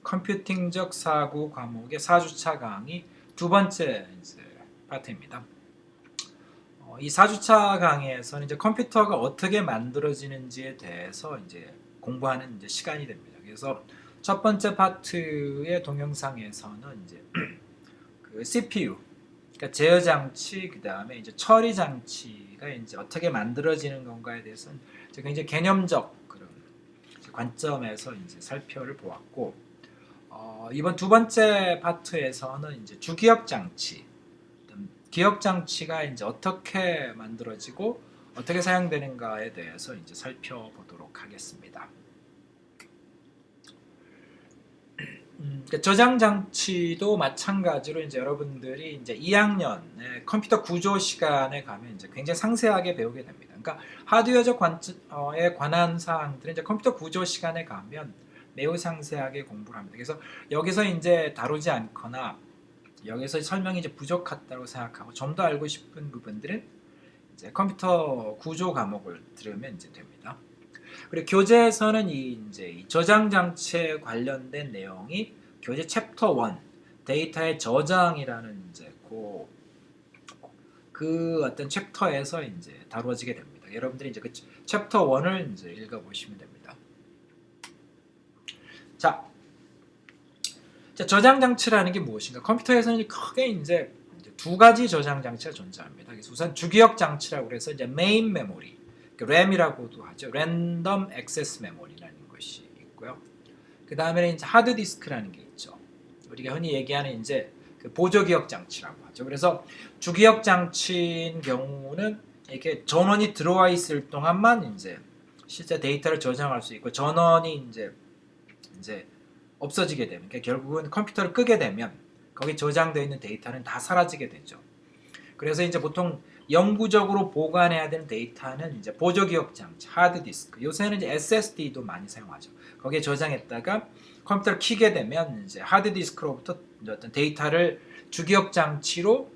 컴퓨팅적 사고 과목의 4주차 강의 두 번째 이제 파트입니다. 이 4주차 강의에서는 이제 컴퓨터가 어떻게 만들어지는지에 대해서 이제 공부하는 이제 시간이 됩니다. 그래서 첫 번째 파트의 동영상에서는 이제 그 CPU, 그러니까 제어 장치, 그 다음에 이제 처리 장치가 이제 어떻게 만들어지는 건가에 대해서는 이제 굉장히 개념적 그런 관점에서 이제 살펴를 보았고, 이번 두 번째 파트에서는 이제 주기억 장치, 기억 장치가 이제 어떻게 만들어지고 어떻게 사용되는가에 대해서 이제 살펴보도록 하겠습니다. 저장 장치도 마찬가지로 이제 여러분들이 이제 2학년의 컴퓨터 구조 시간에 가면 이제 굉장히 상세하게 배우게 됩니다. 그러니까 하드웨어적 관점에 관한 사항들은 이제 컴퓨터 구조 시간에 가면 매우 상세하게 공부를 합니다. 그래서 여기서 이제 다루지 않거나 여기서 설명이 이제 부족하다고 생각하고 좀 더 알고 싶은 부분들은 이제 컴퓨터 구조 과목을 들으면 이제 됩니다. 그리고 교재에서는 이 저장 장치에 관련된 내용이 교재 챕터 1 데이터의 저장이라는 이제 그 어떤 챕터에서 이제 다루어지게 됩니다. 여러분들이 이제 그 챕터 1을 이제 읽어보시면 됩니다. 자, 저장 장치라는 게 무엇인가? 컴퓨터에서는 크게 이제 두 가지 저장 장치가 존재합니다. 그래서 우선 주기억 장치라고 해서 이제 메인 메모리, RAM이라고도 하죠. 랜덤 액세스 메모리라는 것이 있고요. 그 다음에 이제 하드 디스크라는 게 있죠. 우리가 흔히 얘기하는 이제 그 보조 기억 장치라고 하죠. 그래서 주기억 장치인 경우는 이렇게 전원이 들어와 있을 동안만 이제 실제 데이터를 저장할 수 있고, 전원이 이제 없어지게 되면, 그러니까 결국은 컴퓨터를 끄게 되면 거기 저장되어 있는 데이터는 다 사라지게 되죠. 그래서 이제 보통 영구적으로 보관해야 되는 데이터는 이제 보조 기억 장치, 하드 디스크. 요새는 이제 SSD도 많이 사용하죠. 거기에 저장했다가 컴퓨터를 켜게 되면 이제 하드 디스크로부터 어떤 데이터를 주기억 장치로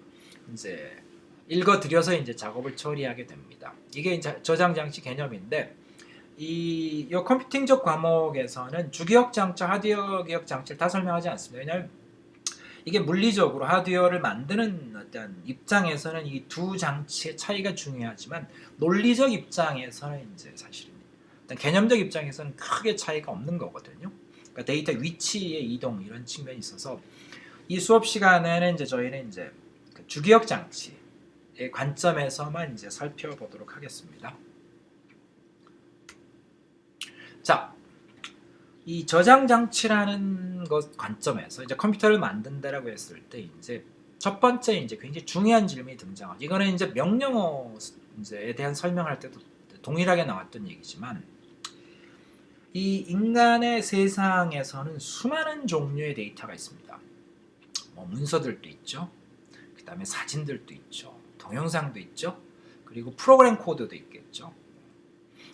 이제 읽어들여서 이제 작업을 처리하게 됩니다. 이게 이제 저장 장치 개념인데, 이 컴퓨팅적 과목에서는 주기억 장치, 하드웨어 기억 장치를 다 설명하지 않습니다. 왜냐하면 이게 물리적으로 하드웨어를 만드는 어떤 입장에서는 이 두 장치의 차이가 중요하지만, 논리적 입장에서는 이제 사실은 어떤 개념적 입장에서는 크게 차이가 없는 거거든요. 그러니까 데이터 위치의 이동 이런 측면이 있어서 이 수업 시간에는 이제 저희는 이제 그 주기억 장치의 관점에서만 이제 살펴보도록 하겠습니다. 자, 이 저장 장치라는 것 관점에서 이제 컴퓨터를 만든다라고 했을 때 이제 첫 번째 이제 굉장히 중요한 질문이 등장하죠. 이거는 이제 명령어에 대한 설명할 때도 동일하게 나왔던 얘기지만, 이 인간의 세상에서는 수많은 종류의 데이터가 있습니다. 뭐 문서들도 있죠. 그 다음에 사진들도 있죠. 동영상도 있죠. 그리고 프로그램 코드도 있겠죠.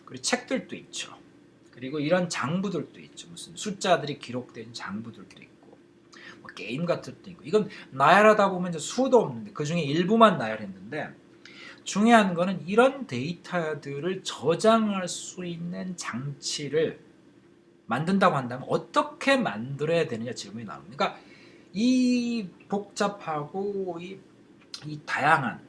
그리고 책들도 있죠. 그리고 이런 장부들도 있죠. 무슨 숫자들이 기록된 장부들도 있고, 뭐 게임 같은 것도 있고. 이건 나열하다 보면 이제 수도 없는데 그 중에 일부만 나열했는데, 중요한 거는 이런 데이터들을 저장할 수 있는 장치를 만든다고 한다면 어떻게 만들어야 되느냐 질문이 나옵니다. 그러니까 이 복잡하고 이 다양한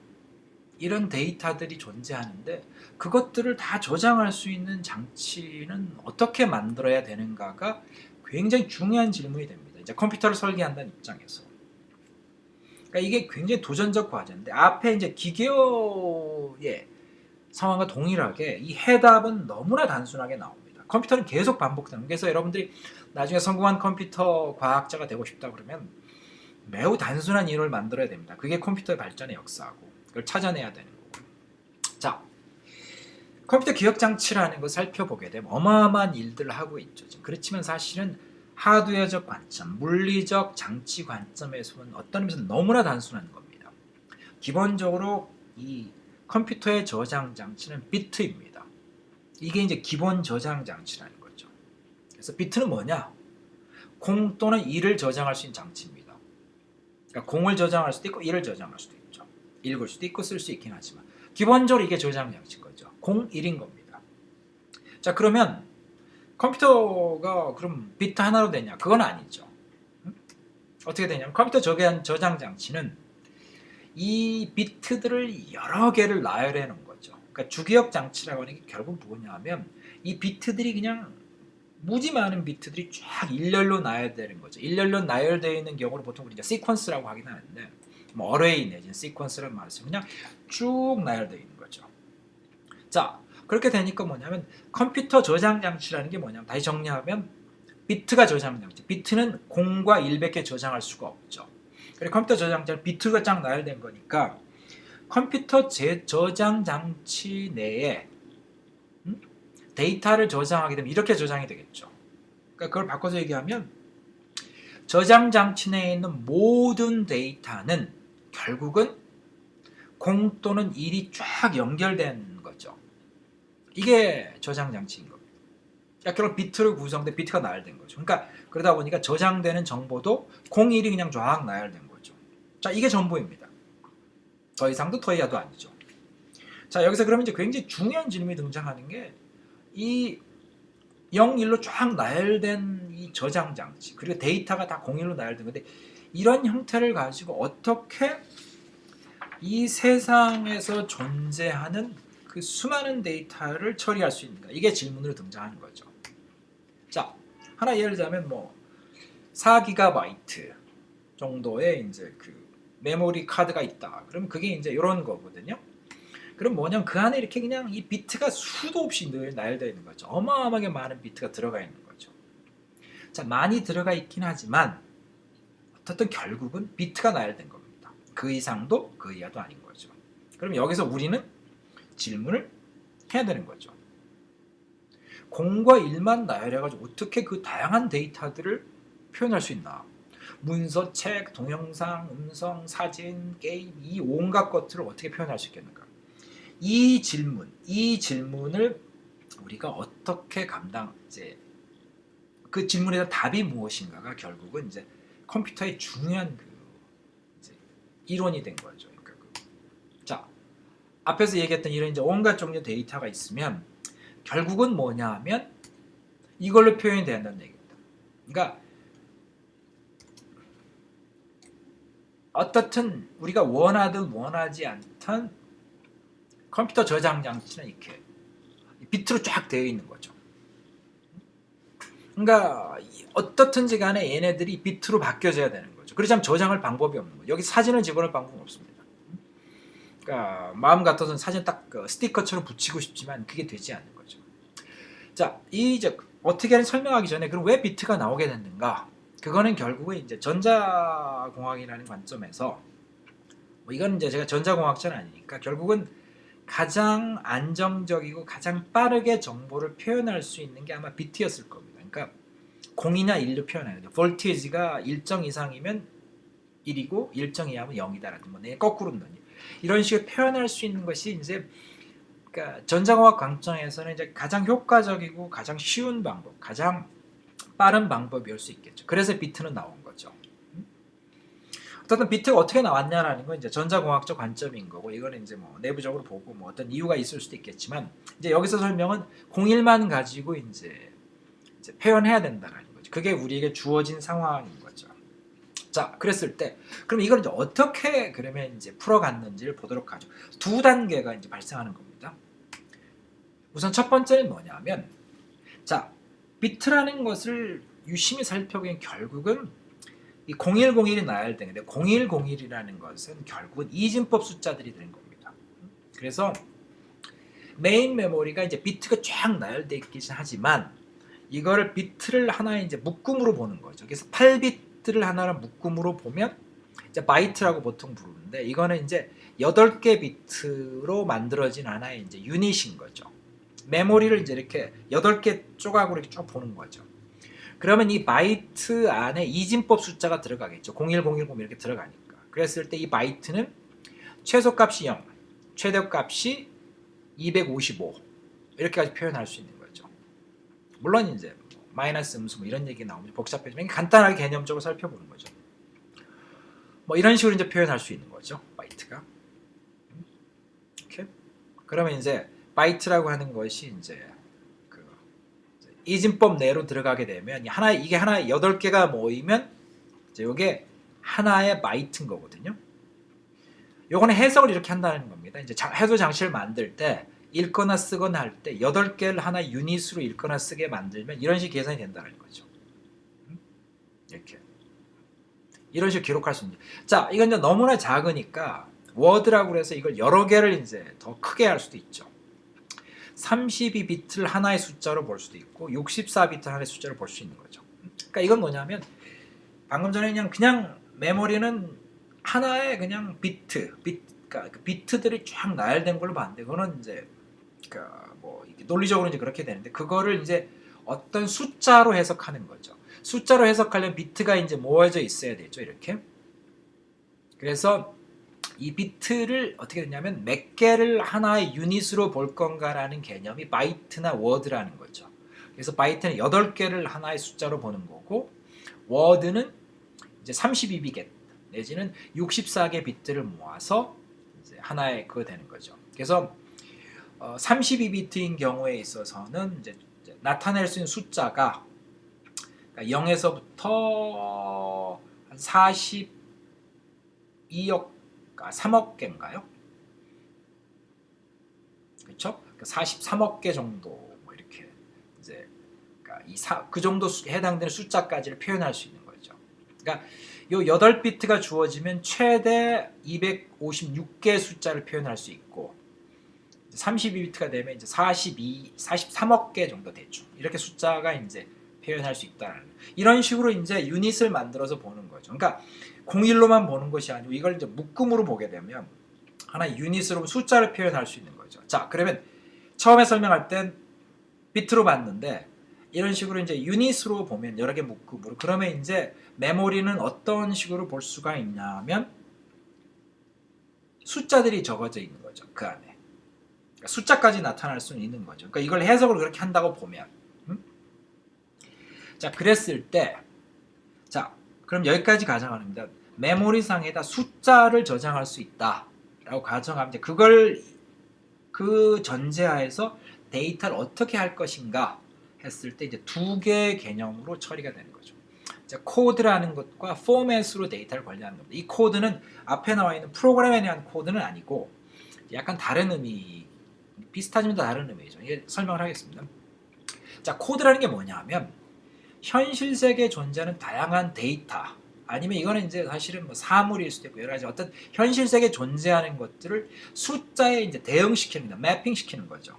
이런 데이터들이 존재하는데 그것들을 다 저장할 수 있는 장치는 어떻게 만들어야 되는가가 굉장히 중요한 질문이 됩니다. 이제 컴퓨터를 설계한다는 입장에서. 그러니까 이게 굉장히 도전적 과제인데, 앞에 이제 기계의 상황과 동일하게 이 해답은 너무나 단순하게 나옵니다. 컴퓨터는 계속 반복되는. 그래서 여러분들이 나중에 성공한 컴퓨터 과학자가 되고 싶다 그러면 매우 단순한 이론을 만들어야 됩니다. 그게 컴퓨터의 발전의 역사고, 그걸 찾아내야 되는 거고. 자, 컴퓨터 기억 장치라는 걸 살펴보게 되면 어마어마한 일들을 하고 있죠. 그렇지만 사실은 하드웨어적 관점, 물리적 장치 관점에서는 어떤 의미에서 너무나 단순한 겁니다. 기본적으로 이 컴퓨터의 저장 장치는 비트입니다. 이게 이제 기본 저장 장치라는 거죠. 그래서 비트는 뭐냐? 공 또는 1을 저장할 수 있는 장치입니다. 그러니까 공을 저장할 수도 있고 1을 저장할 수도 있죠. 읽을 수도 있고 쓸 수 있긴 하지만 기본적으로 이게 저장 장치인 거죠. 0, 1인 겁니다. 자, 그러면 컴퓨터가 그럼 비트 하나로 되냐? 그건 아니죠. 어떻게 되냐면 컴퓨터 저장 장치는 이 비트들을 여러 개를 나열해 놓은 거죠. 그러니까 주기억 장치라고 하는 게 결국 뭐냐면 이 비트들이 그냥 무지 많은 비트들이 쫙 일렬로 나열되는 거죠. 일렬로 나열되어 있는 경우를 보통 우리가 시퀀스라고 하긴 하는데 뭐 어레이 내지는 시퀀스라는 말을 쓰면 그냥 쭉 나열되어 있는 거죠. 자, 그렇게 되니까 뭐냐면 컴퓨터 저장 장치라는 게 뭐냐면 다시 정리하면 비트가 저장 장치. 비트는 0과 1밖에 저장할 수가 없죠. 그리고 컴퓨터 저장 장치는 비트가 쫙 나열된 거니까 컴퓨터 저장 장치 내에 데이터를 저장하게 되면 이렇게 저장이 되겠죠. 그러니까 그걸 바꿔서 얘기하면 저장 장치 내에 있는 모든 데이터는 결국은 0 또는 1이 쫙 연결된 거죠. 이게 저장 장치인 겁니다. 그러니까 결국 비트로 구성된 비트가 나열된 거죠. 그러니까 그러다 보니까 저장되는 정보도 0, 1이 그냥 쫙 나열된 거죠. 자, 이게 전부입니다. 더 이상도 더 이하도 아니죠. 자, 여기서 그러면 이제 굉장히 중요한 질문이 등장하는 게 이 0, 1로 쫙 나열된 이 저장 장치 그리고 데이터가 다 0, 1로 나열된 건데 이런 형태를 가지고 어떻게 이 세상에서 존재하는 그 수많은 데이터를 처리할 수 있는가? 이게 질문으로 등장하는 거죠. 자, 하나 예를 들자면 뭐 4GB 정도의 이제 그 메모리 카드가 있다. 그럼 그게 이제 이런 거거든요. 그럼 뭐냐면 그 안에 이렇게 그냥 이 비트가 수도 없이 늘 나열되어 있는 거죠. 어마어마하게 많은 비트가 들어가 있는 거죠. 자, 많이 들어가 있긴 하지만 어떻든 결국은 비트가 나열된 겁니다. 그 이상도 그 이하도 아닌 거죠. 그럼 여기서 우리는 질문을 해야 되는 거죠. 0과 1만 나열해가지고 어떻게 그 다양한 데이터들을 표현할 수 있나? 문서, 책, 동영상, 음성, 사진, 게임 이 온갖 것들을 어떻게 표현할 수 있겠는가? 이 질문을 우리가 어떻게 이제 그 질문에 대한 답이 무엇인가가 결국은 이제 컴퓨터의 중요한 그 이제 이론이 된 거죠. 그러니까 자, 앞에서 얘기했던 이런 이제 온갖 종류 데이터가 있으면 결국은 뭐냐 하면 이걸로 표현이 된다는 얘기입니다. 그러니까 어떻든 우리가 원하든 원하지 않든 컴퓨터 저장 장치는 이렇게 비트로 쫙 되어 있는 거죠. 그러니까 어떻든지 간에 얘네들이 비트로 바뀌어져야 되는 거죠. 그렇지 않으면 저장할 방법이 없는 거죠. 여기 사진을 집어넣을 방법은 없습니다. 그러니까 마음 같아서는 사진 딱 스티커처럼 붙이고 싶지만 그게 되지 않는 거죠. 자, 이제 어떻게 하는 설명하기 전에 그럼 왜 비트가 나오게 됐는가? 그거는 결국은 이제 전자공학이라는 관점에서 뭐 이건 이제 제가 전자공학자는 아니니까 결국은 가장 안정적이고 가장 빠르게 정보를 표현할 수 있는 게 아마 비트였을 겁니다. 그러니까 0이나 1로 표현해야 돼요. 볼티지가 일정 이상이면 1이고 일정 이하면 0이다라든 뭐 거꾸로 넣는 이런 식으로 표현할 수 있는 것이 이제 그러니까 전자공학 관점에서는 이제 가장 효과적이고 가장 쉬운 방법, 가장 빠른 방법이올 수 있겠죠. 그래서 비트는 나온 거죠. 어떤 비트가 어떻게 나왔냐라는 건 이제 전자공학적 관점인 거고 이거는 이제 뭐 내부적으로 보고 뭐 어떤 이유가 있을 수도 있겠지만 이제 여기서 설명은 01만 가지고 이제 표현해야 된다라는 거죠. 그게 우리에게 주어진 상황인 거죠. 자, 그랬을 때 그럼 이걸 이제 어떻게 그러면 이제 풀어갔는지를 보도록 하죠. 두 단계가 이제 발생하는 겁니다. 우선 첫 번째는 뭐냐면 자, 비트라는 것을 유심히 살펴보면 결국은 이 0101이 나열된 건데 0101이라는 것은 결국은 이진법 숫자들이 되는 겁니다. 그래서 메인 메모리가 이제 비트가 쫙 나열되어 있긴 하지만 이거를 비트를 하나의 이제 묶음으로 보는 거죠. 그래서 8비트를 하나를 묶음으로 보면 이제 바이트라고 보통 부르는데 이거는 이제 8개 비트로 만들어진 하나의 이제 유닛인 거죠. 메모리를 이제 이렇게 8개 조각으로 이렇게 쭉 보는 거죠. 그러면 이 바이트 안에 이진법 숫자가 들어가겠죠. 0101 이렇게 들어가니까. 그랬을 때 이 바이트는 최소값이 0, 최대값이 255 이렇게까지 표현할 수 있는 거죠. 물론 이제 마이너스 음수 뭐 이런 얘기 나오면 복잡해지면 간단하게 개념적으로 살펴보는 거죠. 뭐 이런 식으로 이제 표현할 수 있는 거죠. 바이트가. 이렇게. 그러면 이제 바이트라고 하는 것이 이제 이진법 내로 들어가게 되면 이게 하나의 8개가 모이면 이제 이게 하나의 바이트인 거거든요. 요거는 해석을 이렇게 한다는 겁니다. 이제 해도 장치를 만들 때 읽거나 쓰거나 할 때 8개를 하나의 유닛으로 읽거나 쓰게 만들면 이런 식의 계산이 된다는 거죠. 이렇게. 이런 식으로 기록할 수 있는. 자, 이건 이제 너무나 작으니까 워드라고 해서 이걸 여러 개를 이제 더 크게 할 수도 있죠. 32비트를 하나의 숫자로 볼 수도 있고 64비트 하나의 숫자로 볼 수 있는 거죠. 그러니까 이건 뭐냐면 방금 전에 그냥 메모리는 하나의 그냥 그러니까 그 비트들이 쫙 나열된 걸로 봤는데 그거는 이제 그러니까 뭐 논리적으로 이제 그렇게 되는데 그거를 이제 어떤 숫자로 해석하는 거죠. 숫자로 해석하려면 비트가 이제 모아져 있어야 되죠. 이렇게. 그래서 이 비트를 어떻게 되냐면 몇 개를 하나의 유닛으로 볼 건가라는 개념이 바이트나 워드라는 거죠. 그래서 바이트는 8개를 하나의 숫자로 보는 거고 워드는 이제 32비트 내지는 64개 비트를 모아서 이제 하나의 그거 되는 거죠. 그래서 32비트인 경우에 있어서는 이제 나타낼 수 있는 숫자가 0에서부터 한 42억, 3억 개인가요? 그렇죠? 43억 개 정도 뭐 이렇게 이제 그 정도 해당되는 숫자까지를 표현할 수 있는 거죠. 그러니까 요 8비트가 주어지면 최대 256개 숫자를 표현할 수 있고 32비트가 되면 이제 43억 개 정도 대충 이렇게 숫자가 이제 표현할 수 있다는 이런 식으로 이제 유닛을 만들어서 보는 거죠. 그러니까 01로만 보는 것이 아니고 이걸 이제 묶음으로 보게 되면 하나의 유닛으로 숫자를 표현할 수 있는 거죠. 자, 그러면 처음에 설명할 땐 비트로 봤는데 이런 식으로 이제 유닛으로 보면 여러 개 묶음으로 그러면 이제 메모리는 어떤 식으로 볼 수가 있냐면 숫자들이 적어져 있는 거죠. 그 안에. 그러니까 숫자까지 나타날 수는 있는 거죠. 그러니까 이걸 해석을 그렇게 한다고 보면 자, 그랬을 때 자, 그럼 여기까지 가정합니다. 메모리상에다 숫자를 저장할 수 있다라고 가정하면 이제 그걸 그 전제하에서 데이터를 어떻게 할 것인가 했을 때 이제 두 개의 개념으로 처리가 되는 거죠. 자, 코드라는 것과 포맷으로 데이터를 관리하는 겁니다. 이 코드는 앞에 나와 있는 프로그램에 대한 코드는 아니고 약간 다른 의미, 비슷하지만 다른 의미죠. 이게 설명을 하겠습니다. 자, 코드라는 게 뭐냐 하면 현실 세계에 존재하는 다양한 데이터 아니면 이거는 이제 사실은 뭐 사물일 수도 있고 여러 가지 어떤 현실 세계에 존재하는 것들을 숫자에 이제 대응시키는 거다. 매핑시키는 거죠.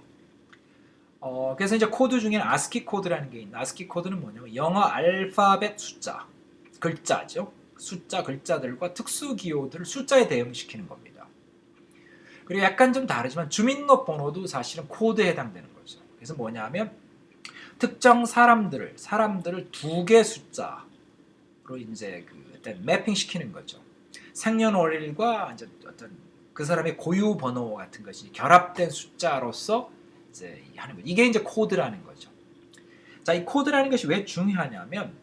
그래서 이제 코드 중에는 아스키 코드라는 게 있는데 아스키 코드는 뭐냐면 영어 알파벳 숫자, 글자죠. 숫자 글자들과 특수 기호들을 숫자에 대응시키는 겁니다. 그리고 약간 좀 다르지만 주민등록번호도 사실은 코드에 해당되는 거죠. 그래서 뭐냐면 특정 사람들을 2개 숫자로 이제 어떤 매핑 시키는 거죠. 생년월일과 이제 어떤 그 사람의 고유 번호 같은 것이 결합된 숫자로서 이제 하는 거죠. 이게 이제 코드라는 거죠. 자, 이 코드라는 것이 왜 중요하냐면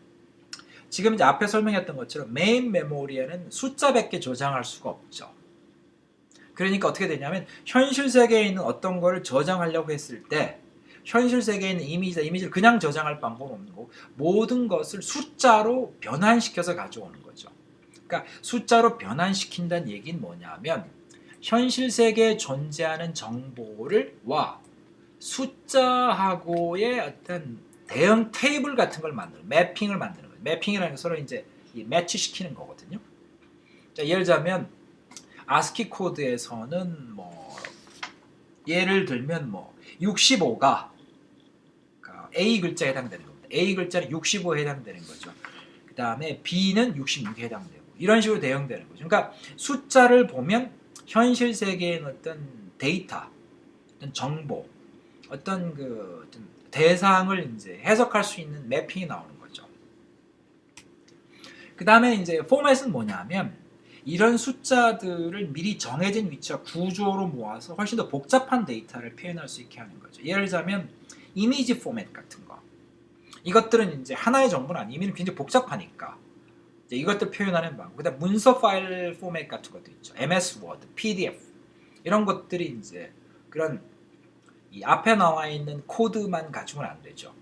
지금 이제 앞에 설명했던 것처럼 메인 메모리에는 숫자 100개 저장할 수가 없죠. 그러니까 어떻게 되냐면 현실 세계에 있는 어떤 거를 저장하려고 했을 때 현실 세계에 있는 이미지를 그냥 저장할 방법은 없는 거고 모든 것을 숫자로 변환시켜서 가져오는 거죠. 그러니까 숫자로 변환시킨다는 얘기는 뭐냐면 현실 세계에 존재하는 정보를 숫자하고의 어떤 대응 테이블 같은 걸 만드는 매핑을 만드는 거죠. 매핑이라는 게 서로 이제 매치시키는 거거든요. 자, 예를 들자면 아스키 코드에서는 뭐 예를 들면 뭐 65가 A 글자에 해당되는 겁니다. A 글자는 65에 해당되는 거죠. 그 다음에 B는 66에 해당되고 이런 식으로 대응되는 거죠. 그러니까 숫자를 보면 현실 세계의 어떤 데이터, 어떤 정보, 어떤 대상을 이제 해석할 수 있는 매핑이 나오는 거죠. 그 다음에 이제 포맷은 뭐냐면 이런 숫자들을 미리 정해진 위치와 구조로 모아서 훨씬 더 복잡한 데이터를 표현할 수 있게 하는 거죠. 예를 들자면 이미지 포맷 같은 거. 이것들은 이제 하나의 정보는 아니고 이미는 굉장히 복잡하니까 이제 이것들 표현하는 방법. 그다음 문서 파일 포맷 같은 것도 있죠. MS 워드, PDF 이런 것들이 이제 그런 이 앞에 나와 있는 코드만 가지고는 안 되죠.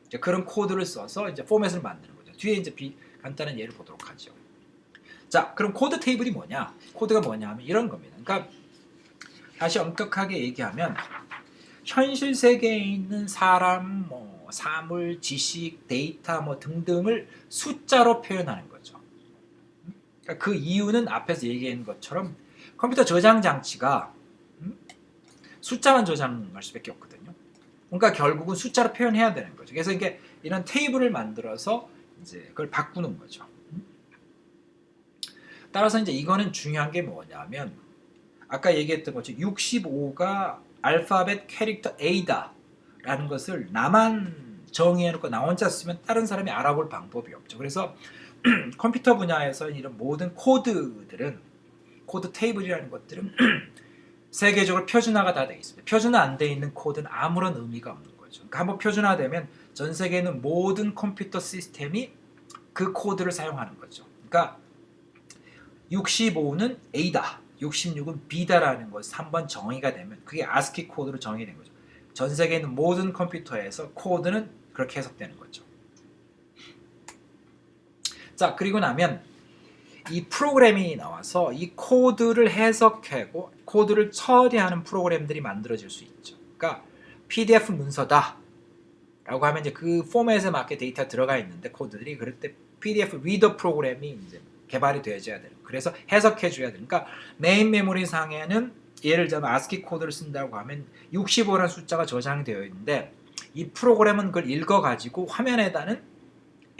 이제 그런 코드를 써서 이제 포맷을 만드는 거죠. 뒤에 이제 간단한 예를 보도록 하죠. 자, 그럼 코드 테이블이 뭐냐? 코드가 뭐냐 하면 이런 겁니다. 그러니까 다시 엄격하게 얘기하면 현실 세계에 있는 사람, 뭐 사물, 지식, 데이터 뭐 등등을 숫자로 표현하는 거죠. 그러니까 그 이유는 앞에서 얘기한 것처럼 컴퓨터 저장 장치가 숫자만 저장할 수밖에 없거든요. 그러니까 결국은 숫자로 표현해야 되는 거죠. 그래서 이게 이런 테이블을 만들어서 이제 그걸 바꾸는 거죠. 따라서 이제 이거는 중요한 게 뭐냐면 아까 얘기했던 것처럼 65가 알파벳 캐릭터 A다라는 것을 나만 정의해놓고 나 혼자 쓰면 다른 사람이 알아볼 방법이 없죠. 그래서 컴퓨터 분야에서 이런 모든 코드들은 코드 테이블이라는 것들은 세계적으로 표준화가 다 되어 있습니다. 표준화 안 되어 있는 코드는 아무런 의미가 없는 거죠. 그러니까 한번 표준화되면 전 세계에 있는 모든 컴퓨터 시스템이 그 코드를 사용하는 거죠. 그러니까 65는 A다, 66은 B다라는 것이 한번 정의가 되면 그게 ASCII 코드로 정의된 거죠. 전 세계에 있는 모든 컴퓨터에서 코드는 그렇게 해석되는 거죠. 자, 그리고 나면 이 프로그램이 나와서 이 코드를 해석하고 코드를 처리하는 프로그램들이 만들어질 수 있죠. 그러니까 PDF 문서다 라고 하면 이제 그 포맷에 맞게 데이터가 들어가 있는데 코드들이 그럴 때 PDF 리더 프로그램이 이제 개발이 되어져야 되는. 그래서 해석해 줘야 되는. 그러니까 메인 메모리 상에는 예를 들면 ASCII 코드를 쓴다고 하면 65라는 숫자가 저장되어 있는데 이 프로그램은 그걸 읽어 가지고 화면에다는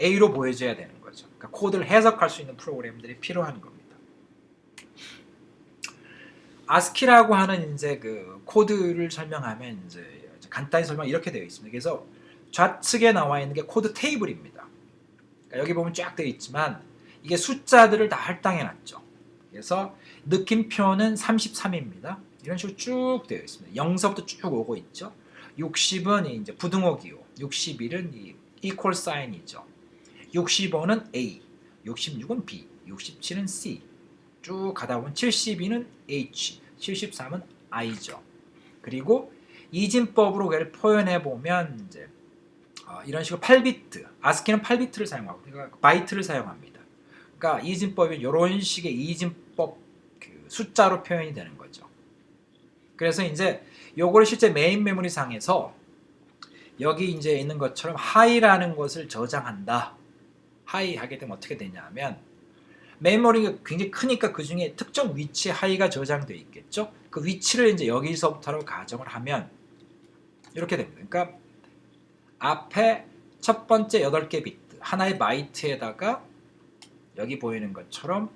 A로 보여줘야 되는 거죠. 그러니까 코드를 해석할 수 있는 프로그램들이 필요한 겁니다. ASCII라고 하는 이제 그 코드를 설명하면 이제 간단히 설명 이렇게 되어 있습니다. 그래서 좌측에 나와 있는 게 코드 테이블입니다. 그러니까 여기 보면 쫙 되어 있지만 이게 숫자들을 다 할당해 놨죠. 그래서 느낌표는 33입니다. 이런 식으로 쭉 되어 있습니다. 0서부터 쭉 오고 있죠. 60은 이제 부등호 기호, 61은 이 equal sign이죠. 65는 A, 66은 B, 67은 C. 쭉 가다 보면 72는 H, 73은 I죠. 그리고 이진법으로 그걸 표현해 보면 이제 이런 식으로 8비트, ASCII는 8비트를 사용하고 그러니까 바이트를 사용합니다. 그러니까 이진법이 이런 식의 이진법 그 숫자로 표현이 되는 거죠. 그래서 이제 요걸 실제 메인 메모리 상에서 여기 이제 있는 것처럼 하이라는 것을 저장한다. 하이 하게 되면 어떻게 되냐면 메모리가 굉장히 크니까 그 중에 특정 위치에 하이가 저장되어 있겠죠. 그 위치를 이제 여기서부터로 가정을 하면 이렇게 됩니다. 그러니까 앞에 첫 번째 8개 비트 하나의 바이트에다가 여기 보이는 것처럼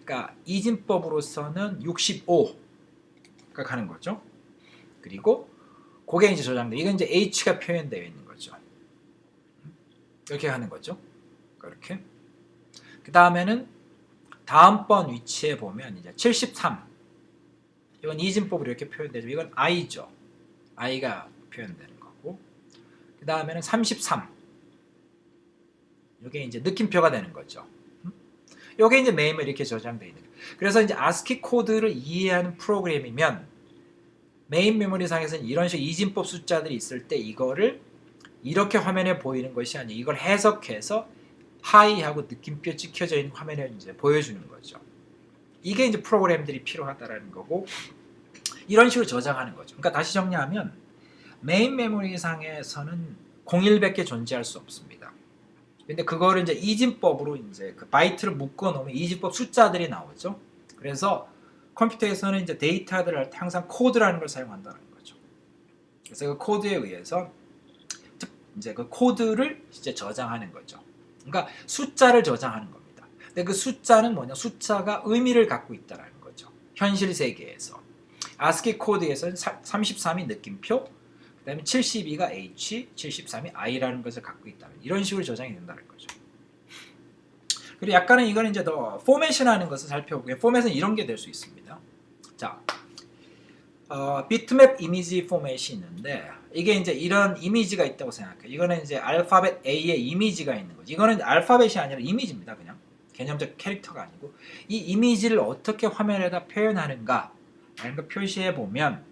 그러니까 이진법으로서는 65가 가는 거죠. 그리고 그게 이제 저장돼. 이건 이제 H가 표현되어 있는 거죠. 이렇게 하는 거죠. 이렇게. 그 다음에는 다음번 위치에 보면 이제 73. 이건 이진법으로 이렇게 표현되죠. 이건 I죠. I가 표현되는 거고. 그 다음에는 33. 이게 이제 느낌표가 되는 거죠. 이게 이제 메모리에 이렇게 저장되어 있는 거예요. 그래서 이제 ASCII 코드를 이해하는 프로그램이면 메인 메모리 상에서는 이런 식의 이진법 숫자들이 있을 때 이거를 이렇게 화면에 보이는 것이 아니고 이걸 해석해서 하이하고 느낌표 찍혀져 있는 화면에 이제 보여주는 거죠. 이게 이제 프로그램들이 필요하다라는 거고 이런 식으로 저장하는 거죠. 그러니까 다시 정리하면 메인 메모리 상에서는 01밖에 존재할 수 없습니다. 근데 그거를 이제 이진법으로 이제 그 바이트를 묶어 놓으면 이진법 숫자들이 나오죠. 그래서 컴퓨터에서는 이제 데이터들을 할 때 항상 코드라는 걸 사용한다는 거죠. 그래서 그 코드에 의해서 이제 그 코드를 이제 저장하는 거죠. 그러니까 숫자를 저장하는 겁니다. 근데 그 숫자는 뭐냐? 숫자가 의미를 갖고 있다는 거죠. 현실 세계에서. ASCII 코드에서는 33이 느낌표, 그 다음에 72가 H, 73이 I라는 것을 갖고 있다면 이런 식으로 저장이 된다는 거죠. 그리고 약간은 이거는 이제 더 포맷이라는 것을 살펴보면 포맷은 이런 게 될 수 있습니다. 자, 비트맵 이미지 포맷이 있는데 이게 이제 이런 이미지가 있다고 생각해요. 이거는 이제 알파벳 A의 이미지가 있는 거죠. 이거는 알파벳이 아니라 이미지입니다. 그냥 개념적 캐릭터가 아니고 이 이미지를 어떻게 화면에다 표현하는가 라는 걸 표시해 보면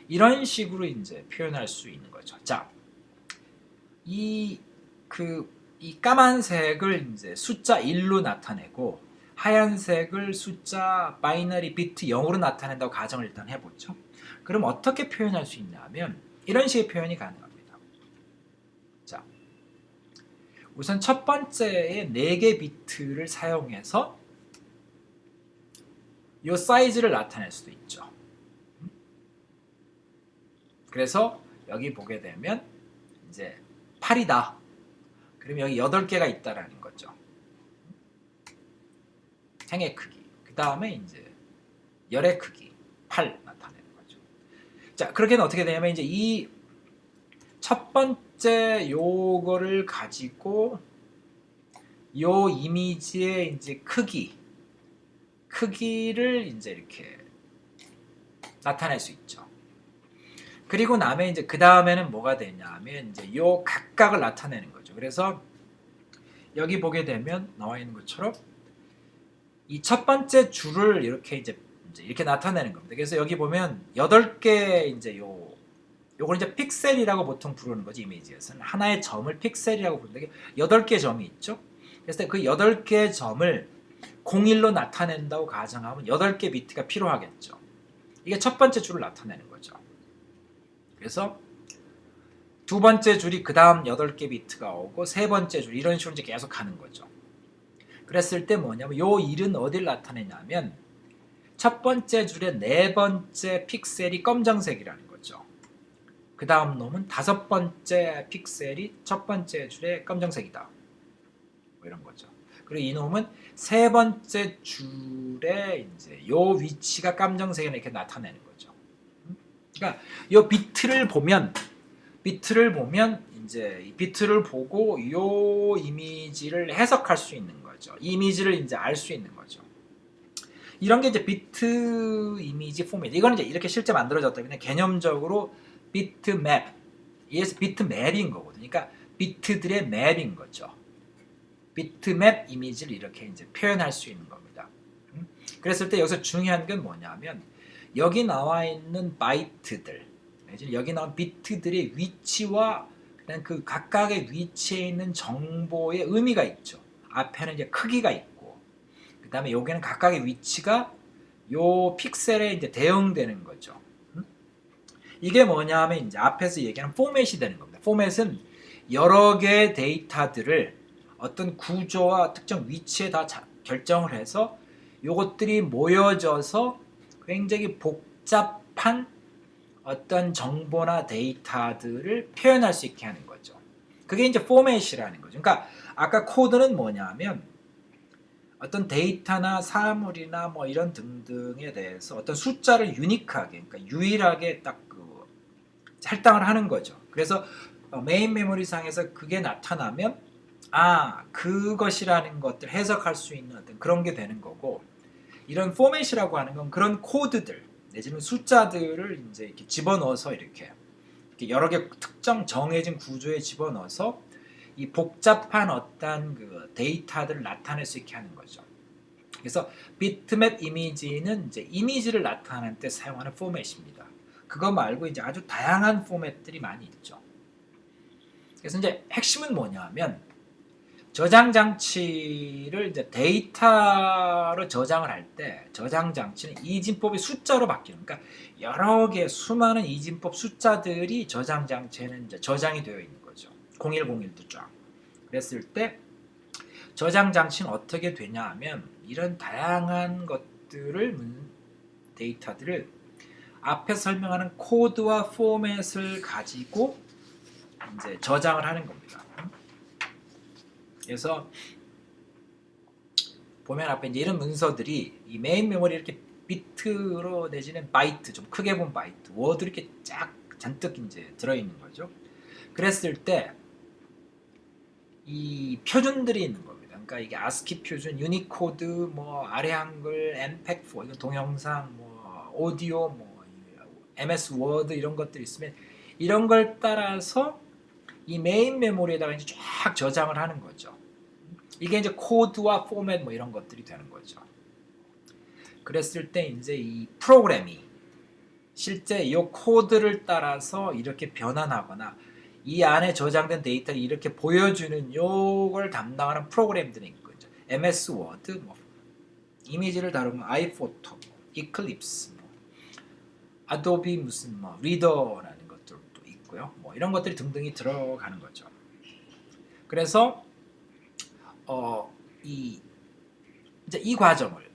이런 식으로 이제 표현할 수 있는 거죠. 자, 이 까만색을 이제 숫자 1로 나타내고 하얀색을 숫자 바이너리 비트 0으로 나타낸다고 가정을 일단 해보죠. 그럼 어떻게 표현할 수 있냐면 이런 식의 표현이 가능합니다. 자, 우선 첫 번째의 4개 비트를 사용해서 이 사이즈를 나타낼 수도 있죠. 그래서 여기 보게 되면 이제 8이다. 그럼 여기 8개가 있다라는 거죠. 행의 크기. 그 다음에 이제 열의 크기 8 나타내는 거죠. 자, 그렇게는 어떻게 되냐면 이제 이 첫 번째 요거를 가지고 요 이미지의 이제 크기를 이제 이렇게 나타낼 수 있죠. 그리고 남의 이제 그 다음에는 뭐가 되냐면 이제 요 각각을 나타내는 거죠. 그래서 여기 보게 되면 나와 있는 것처럼 이 첫 번째 줄을 이렇게 이제 이렇게 나타내는 겁니다. 그래서 여기 보면 8개 이제 요걸 이제 픽셀이라고 보통 부르는 거지, 이미지에서는. 하나의 점을 픽셀이라고 부르는데 8개 점이 있죠. 그래서 그 8개 점을 01로 나타낸다고 가정하면 8개 비트가 필요하겠죠. 이게 첫 번째 줄을 나타내는 거죠. 그래서 두 번째 줄이 그 다음 8개 비트가 오고 세 번째 줄 이런 식으로 이제 계속 가는 거죠. 그랬을 때 뭐냐면 요 일은 어딜 나타내냐면 첫 번째 줄의 네 번째 픽셀이 검정색이라는 거죠. 그 다음 놈은 다섯 번째 픽셀이 첫 번째 줄의 검정색이다. 뭐 이런 거죠. 그리고 이 놈은 세 번째 줄에 이제 요 위치가 깜정색이 이렇게 나타내는 거죠. 그러니까 요 비트를 보면 이제 이 비트를 보고 요 이미지를 해석할 수 있는 거죠. 이미지를 이제 알 수 있는 거죠. 이런 게 이제 비트 이미지 포맷. 이거는 이제 이렇게 실제 만들어졌다. 그냥 개념적으로 비트 맵. 이에서 비트 맵인 거거든요. 그러니까 비트들의 맵인 거죠. 비트 맵 이미지를 이렇게 이제 표현할 수 있는 겁니다. 그랬을 때 여기서 중요한 건 뭐냐면 여기 나와 있는 바이트들, 여기 나온 비트들의 위치와 그냥 그 각각의 위치에 있는 정보의 의미가 있죠. 앞에는 이제 크기가 있고, 그 다음에 여기는 각각의 위치가 요 픽셀에 이제 대응되는 거죠. 이게 뭐냐면 이제 앞에서 얘기하는 포맷이 되는 겁니다. 포맷은 여러 개의 데이터들을 어떤 구조와 특정 위치에 다 결정을 해서 요것들이 모여져서 굉장히 복잡한 어떤 정보나 데이터들을 표현할 수 있게 하는 거죠. 그게 이제 포맷이라는 거죠. 그러니까 아까 코드는 뭐냐면 어떤 데이터나 사물이나 뭐 이런 등등에 대해서 어떤 숫자를 유니크하게, 그러니까 유일하게 딱 할당을 하는 거죠. 그래서 메인 메모리 상에서 그게 나타나면 그것이라는 것들 해석할 수 있는 어떤 그런 게 되는 거고, 이런 포맷이라고 하는 건 그런 코드들 내지는 숫자들을 이제 이렇게 집어넣어서 이렇게 여러 개 특정 정해진 구조에 집어넣어서 이 복잡한 어떤 그 데이터들을 나타낼 수 있게 하는 거죠. 그래서 비트맵 이미지는 이제 이미지를 나타내는 때 사용하는 포맷입니다. 그거 말고 이제 아주 다양한 포맷들이 많이 있죠. 그래서 이제 핵심은 뭐냐면 저장 장치를 이제 데이터로 저장을 할 때 저장 장치는 이진법의 숫자로 바뀌는, 그러니까 여러 개 수많은 이진법 숫자들이 저장 장치에는 이제 저장이 되어 있는 거죠. 0101도 쫙. 그랬을 때 저장 장치는 어떻게 되냐 하면 이런 다양한 것들을 데이터들을 앞에 설명하는 코드와 포맷을 가지고 이제 저장을 하는 겁니다. 그래서 보면 앞에 이제 이런 문서들이 이 메인 메모리 이렇게 비트로 내지는 바이트, 좀 크게 본 바이트, 워드 이렇게 쫙 잔뜩 이제 들어있는 거죠. 그랬을 때 이 표준들이 있는 겁니다. 그러니까 이게 아스키 표준, 유니코드, 뭐 아래 한글, 엠팩4 이건 동영상, 뭐 오디오, 뭐 MS 워드 이런 것들이 있으면 이런 걸 따라서 이 메인 메모리에다가 이제 쫙 저장을 하는 거죠. 이게 이제 코드와 포맷 뭐 이런 것들이 되는 거죠. 그랬을 때 이제 이 프로그램이 실제 이 코드를 따라서 이렇게 변환하거나 이 안에 저장된 데이터를 이렇게 보여주는 요걸 담당하는 프로그램들이 있거든요. MS 워드, 뭐 이미지를 다루면 아이포토, 이클립스, 뭐 아도비 무슨 뭐 리더라는 것들도 있고요. 뭐 이런 것들이 등등이 들어가는 거죠. 그래서 이제 이 과정을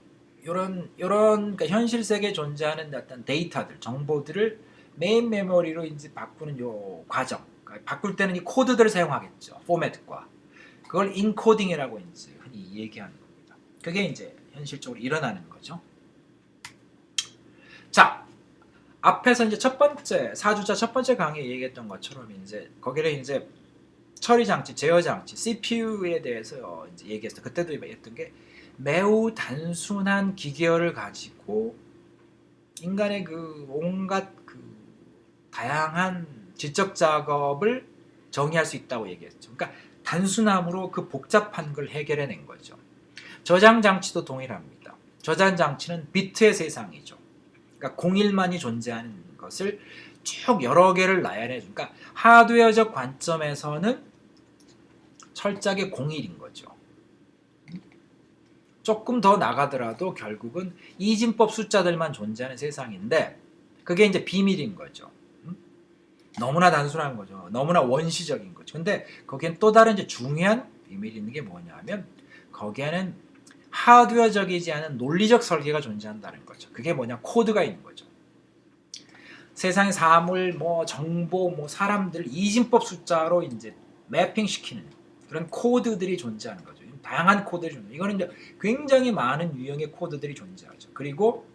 요런 그러니까 현실 세계에 존재하는 어떤 데이터들, 정보들을 메인 메모리로 이제 바꾸는 요 과정. 그러니까 바꿀 때는 이 코드들을 사용하겠죠. 포맷과. 그걸 인코딩이라고 이제 흔히 얘기하는 겁니다. 그게 이제 현실적으로 일어나는 거죠. 자, 앞에서 이제 첫 번째 4주차 첫 번째 강의에 얘기했던 것처럼 이제 거기를 이제 처리 장치, 제어 장치, CPU에 대해서 이제 얘기했어요. 그때도 얘기했던 게 매우 단순한 기계어를 가지고 인간의 그 온갖 그 다양한 지적 작업을 정의할 수 있다고 얘기했죠. 그러니까 단순함으로 그 복잡한 걸 해결해낸 거죠. 저장 장치도 동일합니다. 저장 장치는 비트의 세상이죠. 그러니까 01만이 존재하는 것을 쭉 여러 개를 나열해 준. 그러니까 하드웨어적 관점에서는 철저하게 01인 거죠. 조금 더 나가더라도 결국은 이진법 숫자들만 존재하는 세상인데 그게 이제 비밀인 거죠. 너무나 단순한 거죠. 너무나 원시적인 거죠. 근데 거기엔 또 다른 이제 중요한 비밀이 있는 게 뭐냐면 거기에는 하드웨어적이지 않은 논리적 설계가 존재한다는 거죠. 그게 뭐냐? 코드가 있는 거죠. 세상의 사물, 뭐 정보, 뭐 사람들 이진법 숫자로 이제 매핑시키는 그런 코드들이 존재하는 거죠. 다양한 코드들이 존재. 이거는 이제 굉장히 많은 유형의 코드들이 존재하죠. 그리고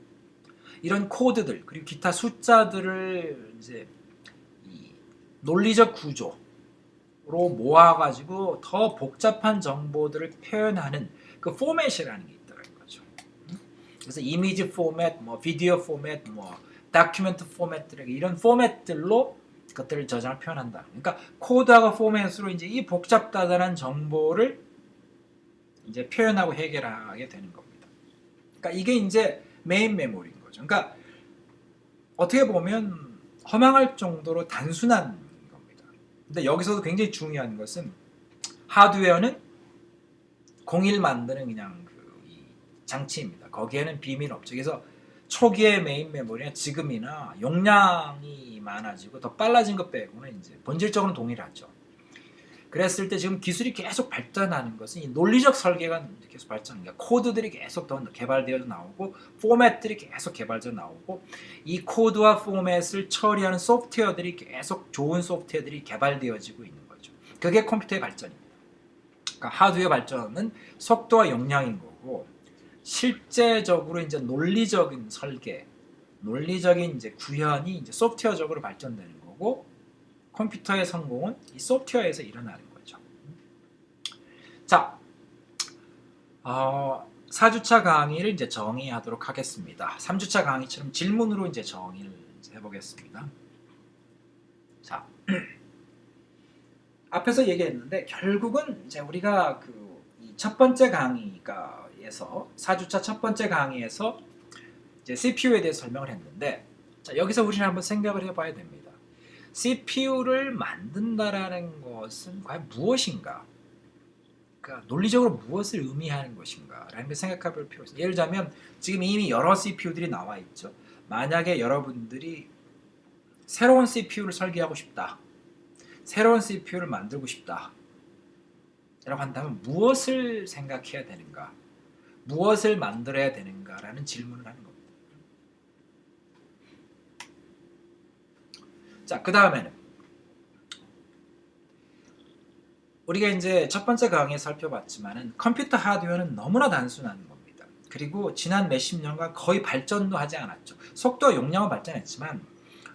이런 코드들 그리고 기타 숫자들을 이제 이 논리적 구조로 모아가지고 더 복잡한 정보들을 표현하는 그 포맷이라는 게 있다는 거죠. 그래서 이미지 포맷, 뭐 비디오 포맷, 뭐 다큐멘트 포맷 이런 포맷들로 것들을 저장을 표현한다. 그러니까 코드하고 포맷으로 이제 이 복잡다단한 정보를 이제 표현하고 해결하게 되는 겁니다. 그러니까 이게 이제 메인 메모리인 거죠. 그러니까 어떻게 보면 허망할 정도로 단순한 겁니다. 근데 여기서도 굉장히 중요한 것은 하드웨어는 01 만드는 그냥 이 장치입니다. 거기에는 비밀 없죠. 그래서 초기의 메인 메모리나 지금이나 용량이 많아지고 더 빨라진 것 빼고는 이제 본질적으로는 동일하죠. 그랬을 때 지금 기술이 계속 발전하는 것은 이 논리적 설계가 계속 발전합니다. 코드들이 계속 더 개발되어 나오고 포맷들이 계속 개발되어 나오고 이 코드와 포맷을 처리하는 소프트웨어들이 계속 좋은 소프트웨어들이 개발되어지고 있는 거죠. 그게 컴퓨터의 발전입니다. 그러니까 하드웨어 발전은 속도와 용량인 거고 실제적으로 이제 논리적인 설계, 논리적인 이제 구현이 이제 소프트웨어적으로 발전되는 거고 컴퓨터의 성공은 이 소프트웨어에서 일어나는 거죠. 자, 4주차 강의를 이제 정의하도록 하겠습니다. 3주차 강의처럼 질문으로 이제 정의를 해보겠습니다. 자, 앞에서 얘기했는데 결국은 이제 우리가 그 첫 번째 강의에서 4주차 첫 번째 강의에서 이제 CPU에 대해서 설명을 했는데 자, 여기서 우리는 한번 생각을 해봐야 됩니다. CPU를 만든다라는 것은 과연 무엇인가? 그러니까 논리적으로 무엇을 의미하는 것인가? 라는 걸 생각해 볼 필요가 있습니다. 예를 들자면 지금 이미 여러 CPU들이 나와 있죠. 만약에 여러분들이 새로운 CPU를 설계하고 싶다. 새로운 CPU를 만들고 싶다. 라고 한다면 무엇을 생각해야 되는가? 무엇을 만들어야 되는가? 라는 질문을 하는 겁니다. 자, 그 다음에는 우리가 이제 첫 번째 강의에 살펴봤지만은 컴퓨터 하드웨어는 너무나 단순한 겁니다. 그리고 지난 몇십 년간 거의 발전도 하지 않았죠. 속도와 용량은 발전했지만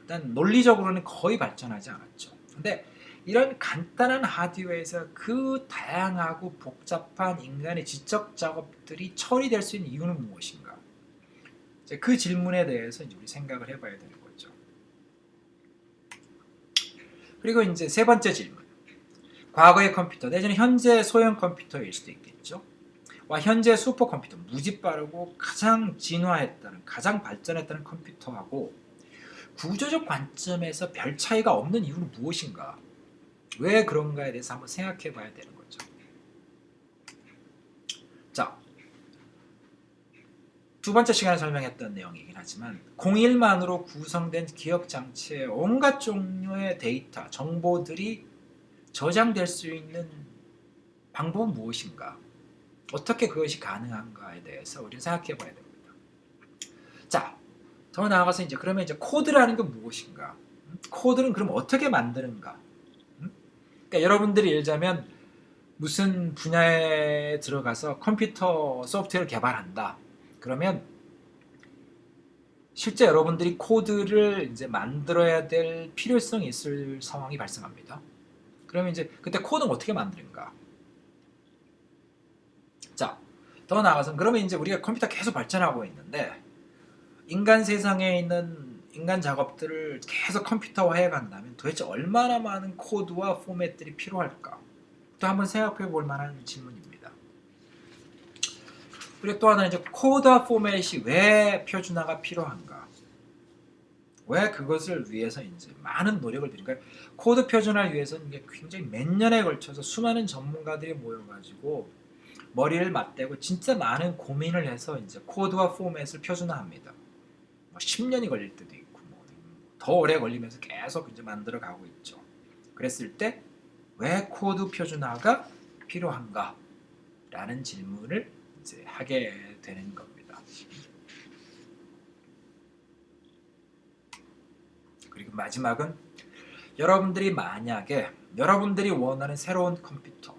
일단 논리적으로는 거의 발전하지 않았죠. 근데 이런 간단한 하드웨어에서 그 다양하고 복잡한 인간의 지적 작업들이 처리될 수 있는 이유는 무엇인가? 이제 그 질문에 대해서 이제 우리 생각을 해봐야 되는 거죠. 그리고 이제 세 번째 질문. 과거의 컴퓨터, 내지는 현재 소형 컴퓨터일 수도 있겠죠. 와 현재 슈퍼컴퓨터, 무지 빠르고 가장 진화했다는, 가장 발전했다는 컴퓨터하고 구조적 관점에서 별 차이가 없는 이유는 무엇인가? 왜 그런가에 대해서 한번 생각해 봐야 되는 거죠. 자, 두 번째 시간에 설명했던 내용이긴 하지만 공일만으로 구성된 기억 장치에 온갖 종류의 데이터, 정보들이 저장될 수 있는 방법은 무엇인가? 어떻게 그것이 가능한가에 대해서 우리는 생각해 봐야 됩니다. 자, 더 나아가서 이제 그러면 이제 코드라는 건 무엇인가? 코드는 그럼 어떻게 만드는가? 그러니까 여러분들이 예를 들자면 무슨 분야에 들어가서 컴퓨터 소프트웨어를 개발한다. 그러면 실제 여러분들이 코드를 이제 만들어야 될 필요성이 있을 상황이 발생합니다. 그러면 이제 그때 코드는 어떻게 만드는가? 자, 더 나아가서 그러면 이제 우리가 컴퓨터 계속 발전하고 있는데 인간 세상에 있는 인간 작업들을 계속 컴퓨터화해 간다면 도대체 얼마나 많은 코드와 포맷들이 필요할까? 또 한번 생각해 볼 만한 질문입니다. 그리고 또 하나는 이제 코드와 포맷이 왜 표준화가 필요한가? 왜 그것을 위해서 이제 많은 노력을 들인가? 코드 표준화를 위해서는 이게 굉장히 몇 년에 걸쳐서 수많은 전문가들이 모여가지고 머리를 맞대고 진짜 많은 고민을 해서 이제 코드와 포맷을 표준화합니다. 10년이 걸릴 때도 있고 더 오래 걸리면서 계속 이제 만들어 가고 있죠. 그랬을 때 왜 코드 표준화가 필요한가? 라는 질문을 이제 하게 되는 겁니다. 그리고 마지막은 여러분들이 만약에 여러분들이 원하는 새로운 컴퓨터,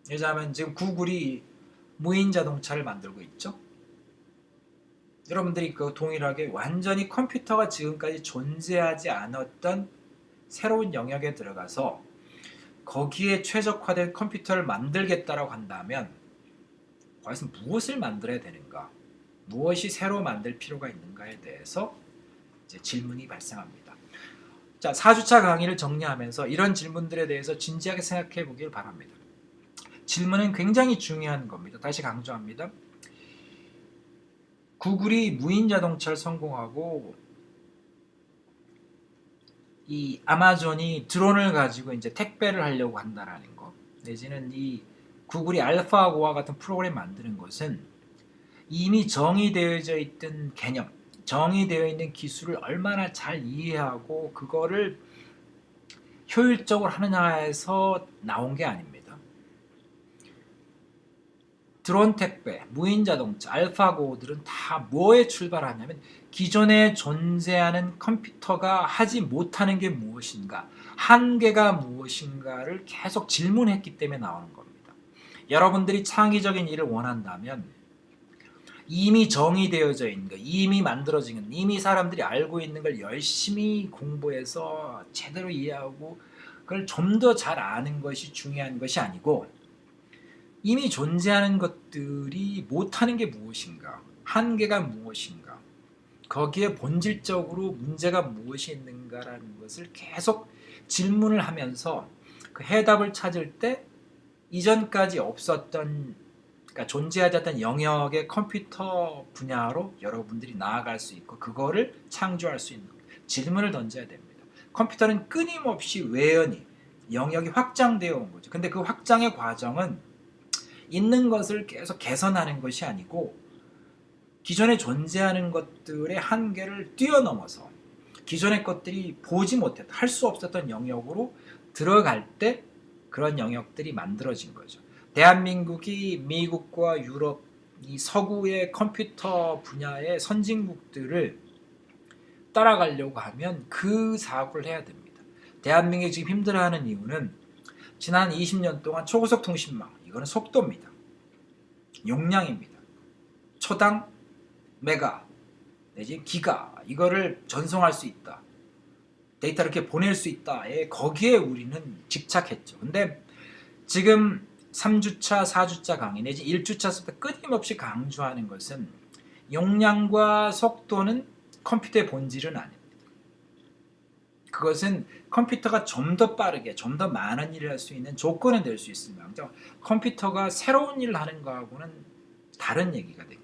예를 들자면 지금 구글이 무인 자동차를 만들고 있죠. 여러분들이 그 동일하게 완전히 컴퓨터가 지금까지 존재하지 않았던 새로운 영역에 들어가서 거기에 최적화된 컴퓨터를 만들겠다라고 한다면 과연 무엇을 만들어야 되는가? 무엇이 새로 만들 필요가 있는가에 대해서 이제 질문이 발생합니다. 자, 4주차 강의를 정리하면서 이런 질문들에 대해서 진지하게 생각해 보길 바랍니다. 질문은 굉장히 중요한 겁니다. 다시 강조합니다. 구글이 무인 자동차를 성공하고 이 아마존이 드론을 가지고 이제 택배를 하려고 한다라는 거, 내지는 이 구글이 알파고와 같은 프로그램 만드는 것은 이미 정의되어져 있던 개념, 정의되어 있는 기술을 얼마나 잘 이해하고 그거를 효율적으로 하느냐에서 나온 게 아닙니다. 드론 택배, 무인 자동차, 알파고들은 다 뭐에 출발하냐면 기존에 존재하는 컴퓨터가 하지 못하는 게 무엇인가, 한계가 무엇인가를 계속 질문했기 때문에 나오는 겁니다. 여러분들이 창의적인 일을 원한다면 이미 정의되어져 있는 것, 이미 만들어진 것, 이미 사람들이 알고 있는 걸 열심히 공부해서 제대로 이해하고 그걸 좀 더 잘 아는 것이 중요한 것이 아니고 이미 존재하는 것들이 못하는 게 무엇인가, 한계가 무엇인가, 거기에 본질적으로 문제가 무엇이 있는가라는 것을 계속 질문을 하면서 그 해답을 찾을 때 이전까지 없었던, 그러니까 존재하지 않던 영역의 컴퓨터 분야로 여러분들이 나아갈 수 있고 그거를 창조할 수 있는 질문을 던져야 됩니다. 컴퓨터는 끊임없이 외연히 영역이 확장되어 온 거죠. 근데 그 확장의 과정은 있는 것을 계속 개선하는 것이 아니고 기존에 존재하는 것들의 한계를 뛰어넘어서 기존의 것들이 보지 못했던, 할 수 없었던 영역으로 들어갈 때 그런 영역들이 만들어진 거죠. 대한민국이 미국과 유럽, 이 서구의 컴퓨터 분야의 선진국들을 따라가려고 하면 그 사고를 해야 됩니다. 대한민국이 지금 힘들어하는 이유는 지난 20년 동안 초고속 통신망, 이거는 속도입니다. 용량입니다. 초당 메가 내지 기가, 이거를 전송할 수 있다, 데이터를 이렇게 보낼 수 있다, 거기에 우리는 집착했죠. 근데 지금 3주차, 4주차 강의 내지 1주차부터 끊임없이 강조하는 것은 용량과 속도는 컴퓨터의 본질은 아닙니다. 그것은 컴퓨터가 좀 더 빠르게, 좀 더 많은 일을 할 수 있는 조건은 될 수 있습니다. 컴퓨터가 새로운 일을 하는 거하고는 다른 얘기가 됩니다.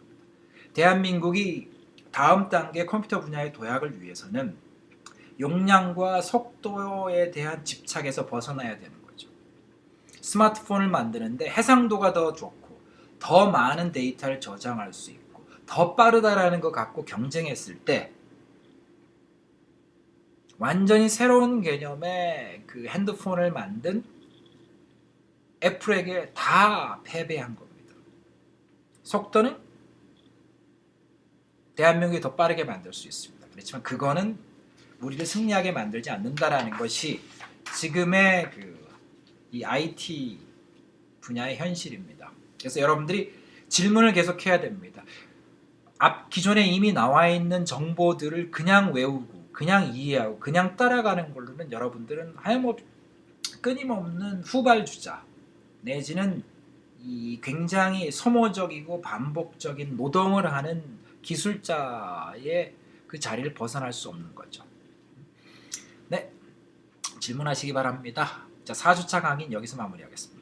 대한민국이 다음 단계 컴퓨터 분야의 도약을 위해서는 용량과 속도에 대한 집착에서 벗어나야 되는 거죠. 스마트폰을 만드는데 해상도가 더 좋고 더 많은 데이터를 저장할 수 있고 더 빠르다라는 거 갖고 경쟁했을 때 완전히 새로운 개념의 그 핸드폰을 만든 애플에게 다 패배한 겁니다. 속도는 대한민국이 더 빠르게 만들 수 있습니다. 그렇지만 그거는 우리를 승리하게 만들지 않는다라는 것이 지금의 이 IT 분야의 현실입니다. 그래서 여러분들이 질문을 계속해야 됩니다. 기존에 이미 나와 있는 정보들을 그냥 외우고 그냥 이해하고 그냥 따라가는 걸로는 여러분들은 끊임없는 후발주자 내지는 이 굉장히 소모적이고 반복적인 노동을 하는 기술자의 그 자리를 벗어날 수 없는 거죠. 네, 질문하시기 바랍니다. 자, 4주차 강의는 여기서 마무리하겠습니다.